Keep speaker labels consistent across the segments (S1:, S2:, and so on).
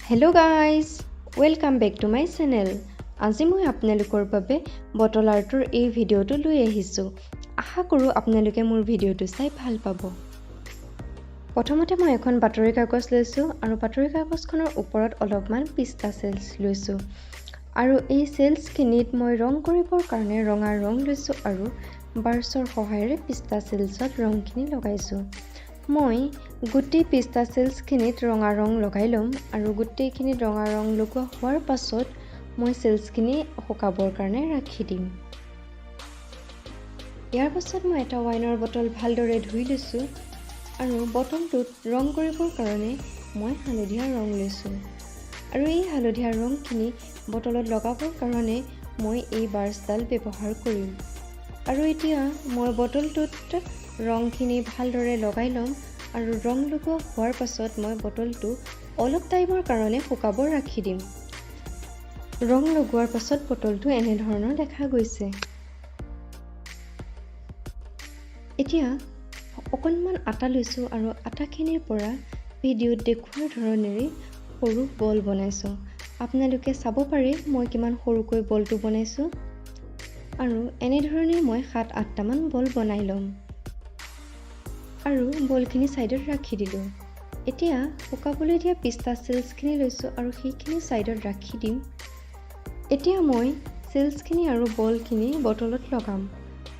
S1: Hello guys, welcome back to my channel. আজি মই আপোনালোকৰ বাবে বটল আৰ্টৰ এই ভিডিঅটো লৈ আহিছো। আশা কৰো আপোনালোকে মোৰ ভিডিঅটো চাই ভাল পাব। প্ৰথমতে মই এখন বাতৰি কাগজ লৈছো আৰু বাতৰি কাগজখনৰ ওপৰত অলপমান পিস্তা সেলস লৈছো। আৰু এই সেলসখিনিত মই ৰং কৰিবৰ কাৰণে ৰঙা ৰং লৈছো আৰু বাৰ্চৰ সহায়েৰে পিস্তা সেলসত ৰংখিনি লগাইছো। মই গুটি পিস্তা সেলসখিনিত ৰঙা ৰং লগাই লম আৰু গুটিখিনিত ৰঙা ৰং লগোৱা হোৱাৰ পাছত মই সেলসখিনি শুকাবৰ কাৰণে ৰাখি দিম। ইয়াৰ পাছত মই এটা ওয়াইনৰ বটল ভালদৰে ধুই লৈছো আৰু বটলটোত ৰং কৰিবৰ কাৰণে মই হালধীয়া ৰং লৈছো। আৰু এই হালধীয়া ৰংখিনি বটলত লগাবৰ কাৰণে মই এই বাৰ্চডাল ব্যৱহাৰ কৰিম। আৰু এতিয়া মই বটলটোত ৰংখিনি ভালদৰে লগাই লম আৰু ৰং লগোৱা হোৱাৰ পাছত মই বটলটো অলপ টাইমৰ কাৰণে শুকাবৰ ৰাখি দিম। ৰং লগোৱাৰ পাছত বটলটো এনে ধৰণৰ দেখা গৈছে। এতিয়া অকণমান আটা লৈছো আৰু আটাখিনিৰ পৰা ভিডিঅ'ত দেখুওৱাৰ ধৰণেৰে সৰু বল বনাইছো। আপোনালোকে চাব পাৰে মই কিমান সৰুকৈ বলটো বনাইছো। আৰু এনে ধৰণে মই 7-8টা মান বল বনাই লম। আৰু বলখিনি সাইডত ৰাখি দিলো। এতিয়া শুকাবলৈ দিয়া পিস্তা সেলসখিনি লৈছো আৰু সেইখিনি সাইডত ৰাখি দিম। এতিয়া মই সেলসখিনি আৰু বলখিনি বটলত লগাম।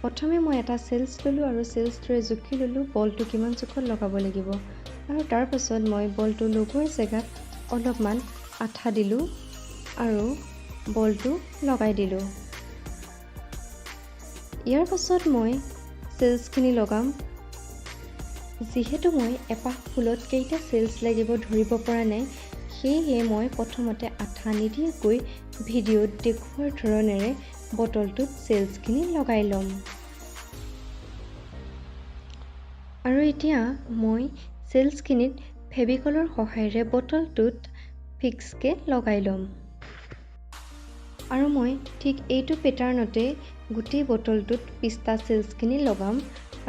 S1: প্ৰথমে মই এটা সেলস ললো আৰু সেলসটোৰে জুখি ললো বলটো কিমান জোখত লগাব লাগিব। আৰু তাৰ পাছত মই বলটো লগোৱাৰ জেগাত অলপমান আঠা দিলো আৰু বলটো লগাই দিলো। ইয়াৰ পাছত মই সেলসখিনি লগাম। যিহেতু মই এপাহ ফুলত কেইটা সেলস লাগিব ধৰিব পৰা নাই, সেয়ে মই প্ৰথমতে আঠা নিদিয়াকৈ ভিডিঅ'ত দেখুওৱাৰ ধৰণেৰে বটলটোত সেলসখিনি লগাই লম। আৰু এতিয়া মই সেলসখিনিত ফেভিকলৰ সহায়েৰে বটলটোত ফিক্সকে লগাই লম। আৰু মই ঠিক এইটো পেটাৰ্ণতে গোটেই বটলটোত পিস্তা সেলসখিনি লগাম।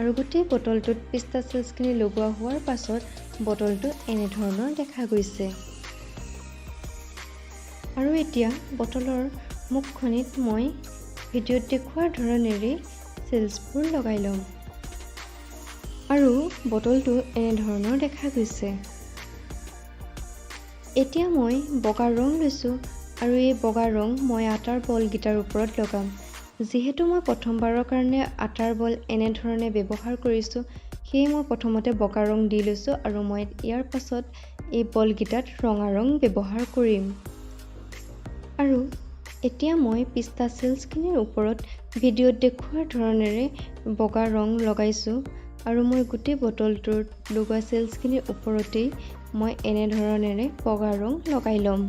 S1: আৰু গোটেই বটলটোত পিস্তা সেলসখিনি লগোৱা হোৱাৰ পাছত বটলটো এনে ধৰণৰ দেখা গৈছে। আৰু এতিয়া বটলৰ মুখখনিত মই ভিডিঅ'ত দেখুওৱাৰ ধৰণেৰে সেলসবোৰ লগাই লম। আৰু বটলটো এনে ধৰণৰ দেখা গৈছে। এতিয়া মই বগা ৰং লৈছো আৰু এই বগা ৰং মই আটাৰ বলকেইটাৰ ওপৰত লগাম। যিহেতু মই প্ৰথমবাৰৰ কাৰণে আটাৰ বল এনে ধৰণে ব্যৱহাৰ কৰিছো, সেয়ে মই প্ৰথমতে বগা ৰং দি লৈছো আৰু মই ইয়াৰ পাছত এই বলকেইটাত ৰঙা ৰং ব্যৱহাৰ কৰিম। আৰু এতিয়া মই পিস্তা সেলসখিনিৰ ওপৰত ভিডিঅ'ত দেখুওৱাৰ ধৰণেৰে বগা ৰং লগাইছো আৰু মই গোটেই বটলটোত লগোৱা সেলসখিনিৰ ওপৰতেই মই এনে ধৰণেৰে বগা ৰং লগাই লম।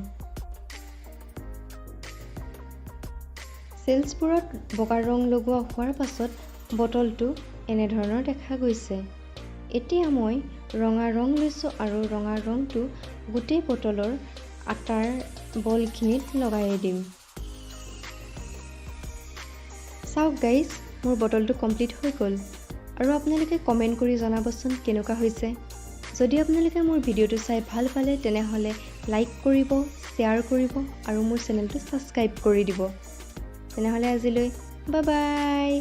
S1: সেলসবোৰত বগা ৰং লগোৱা হোৱাৰ পাছত বটলটো এনে ধৰণৰ দেখা গৈছে। এতিয়া মই ৰঙা ৰং লৈছো আৰু ৰঙা ৰংটো গোটেই বটলৰ আটাৰ বলখিনিত লগাই দিম। চাওক গাইজ, মোৰ বটলটো কমপ্লিট হৈ গ'ল। আৰু আপোনালোকে কমেন্ট কৰি জনাবচোন কেনেকুৱা হৈছে। যদি আপোনালোকে মোৰ ভিডিঅ'টো চাই ভাল পালে তেনেহ'লে লাইক কৰিব, শ্বেয়াৰ কৰিব আৰু মোৰ চেনেলটো ছাবস্ক্ৰাইব কৰি দিব। তেনেহ'লে আজিলৈ বাই বাই।